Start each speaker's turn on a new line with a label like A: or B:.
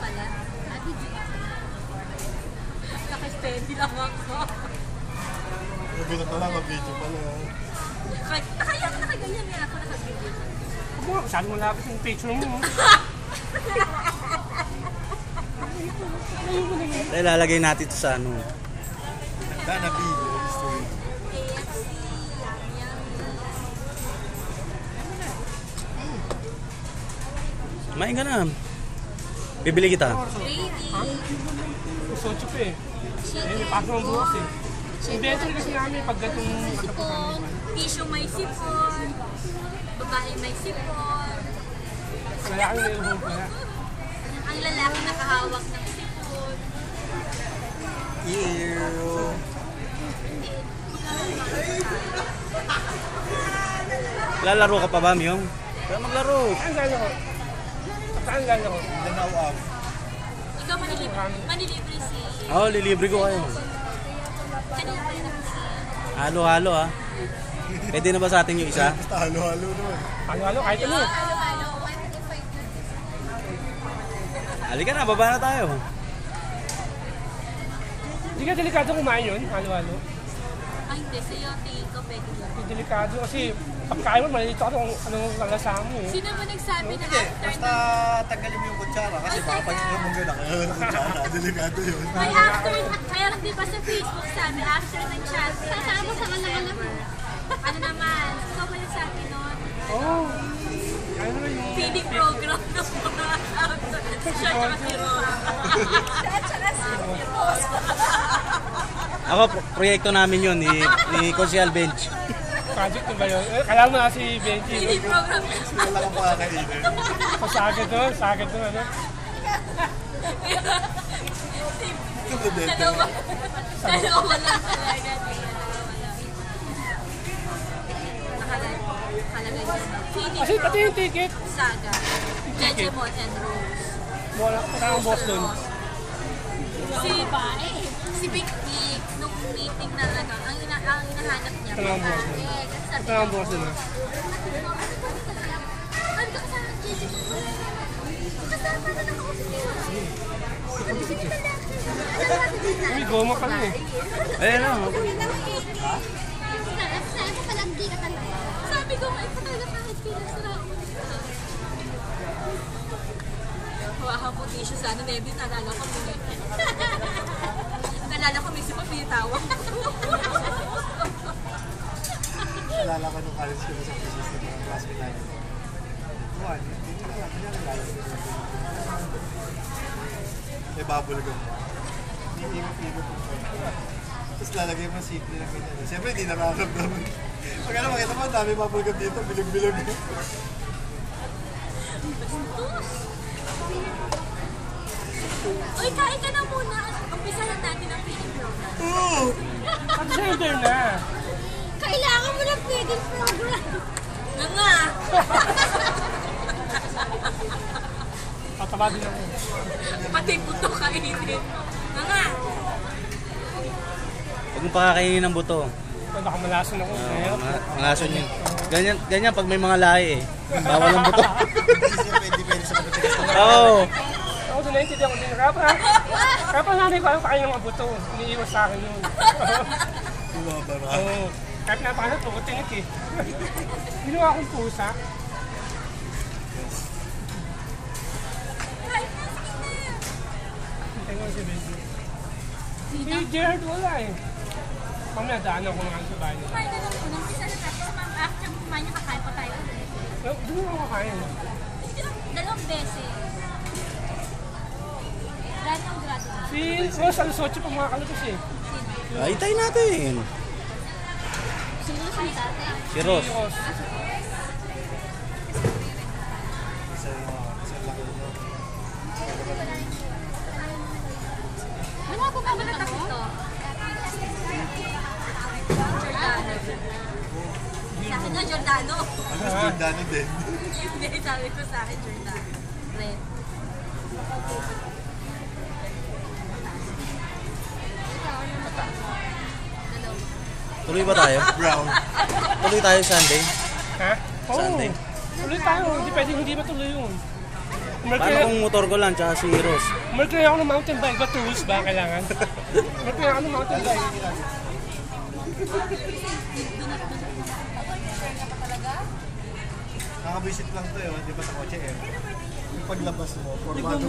A: pala. Video ka pala. Naka-steady lang ako.
B: Nagulat na lang, mag-video pala.
A: Kaya ako nakaganyan nga ako naka-video.
C: Huwag mo, masyadong malapit yung picture mo.
D: Ilalagay natin ito sa ano.
B: Dana video, history.
A: KFC,
D: Kumain ka na. Bibili kita.
A: Gravy.
C: Gusto pa eh. May pasok ng bukas eh. Inventory kasi namin pag gatong
A: Sipon, tissue may sipon, babae may sipon.
C: lalaki na yung home pala.
A: Ang lalaki nakahawak ng sipon.
B: Ew.
D: Lalaro ka pa ba, Myong? Kaya maglaro.
C: Saan lalaro? Saan lalaro?
B: Danaw up.
A: Ikaw manilibre si...
D: Oo, lilibre ko kayo.
A: Kanina pa rin ako si...
D: Halo-halo ah. Pwede na ba sa atin yung isa?
B: Basta halo-halo naman.
C: Halo-halo, kahit ano.
A: Halo-halo.
D: Halika na, baba na tayo.
C: Hindi ka delikado kumain yun, halo-halo.
A: Ay, hindi. Sa'yo, tingin ko pwede lang.
C: Hindi delikado kasi pagkain mo, malilito ka kung anong lalasahan mo eh.
A: Sino ba nagsabi na
B: Hindi,
A: after
B: basta tanggalin mo yung kutsara kasi baka pag yung mong gano'n, ng kutsara, delikado yun.
A: Ay, after, kaya di ba sa Facebook sabi, after ng chat, sasama sa alam mo. Ano naman, ikaw ba nagsabi nun?
C: Oo. Ano na yung...
A: Feeding program ng mga siya tsaka si Ron. Siya tsaka si Ron.
D: Ako, proyekto namin yun ni Consial Bench.
C: Project na ba yun? Kailangan mo na si Benji.
A: Feeding program.
B: Wala kang pakakainin.
C: Pasagad doon, sagad doon ano.
A: Dalawa. Dalawa lang talaga. Nakalagay yun. Feeding
C: Kasi pati yung ticket.
A: Saga. Jejemon and Rose.
C: Wala, kailangan boss doon.
A: Si Big Big, nung meeting na lang, ang hinahanap niya.
C: Kailangan boss doon. Kailangan boss doon.
A: Ano ka kasama ng Jejemon? Kasama na nakausap niya. Ano sino lalaki?
C: Uy, goma ka lang eh.
D: Ayan na.
A: Sabi ko, may talaga kahit pinasara. Hawakan po tissue sa ano, Nebby, nalala ko mo. Nalala ko, may sipa pinitawag.
B: Nalala ko nung college ko sa physics na mga classmate natin. Juan, hindi nalala ko. May bubble gum. Hindi mo tapos lalagay mo sikli na ganyan. Siyempre hindi nararamdaman. Pag ano makita mo, dami bubble gum dito, bilog-bilog.
A: Uy, kain ka na muna. Umpisa lang natin ang feeding program.
B: Oo!
C: Pag-center na.
A: Kailangan mo ng feeding program. Nga.
C: Tataba din ako.
A: Pati buto kainin. Nga.
D: Huwag mong pakakainin ng buto.
C: Baka malason ako.
D: Malason yun. Ganyan pag may mga lahi eh. Bawal ang buto.
B: Hindi pwede sa kapitigas na
D: Oo.
C: Ako doon naintindihan ko din. Kaya pa nanay ko ayaw kain ng mga buto. Iniiwas sa akin yun.
B: bumabara.
C: Oo. Kahit napakasal, tukutingit eh. Ginawa akong pusa. Hintay ko si Benji. Si Gerard wala eh. Mamaya daanan ko naman sa bahay nila.
A: Kumain ka na muna. Umpisa na natin. After kumain niya, kakain pa tayo.
C: Doon ako kakain.
A: Dalawang beses. Lahat ng grado.
C: Si Ross Alsochi pa mga kalabas eh.
D: Ay, tayo natin.
A: Sino si Tate?
D: Si Ross.
C: Si Ross.
A: Ano ako pa ba tapos to? Giordano. Sa akin nga, Giordano.
B: Ano sa Giordano din?
A: Hindi, sabi ko sa akin, Giordano. Red.
D: Tuloy ba tayo?
B: Brown.
D: Tuloy tayo Sunday.
C: Ha? Oo.
D: Sunday.
C: Tuloy tayo. Hindi pwedeng hindi matuloy yun.
D: Paano kung motor ko lang, tsaka si Rose?
C: Mercury ako ng mountain bike, ba tools ba kailangan? Mercury ako ng mountain bike.
B: Nakabisit lang to eh, di ba sa kotse eh. Yung paglabas mo, formado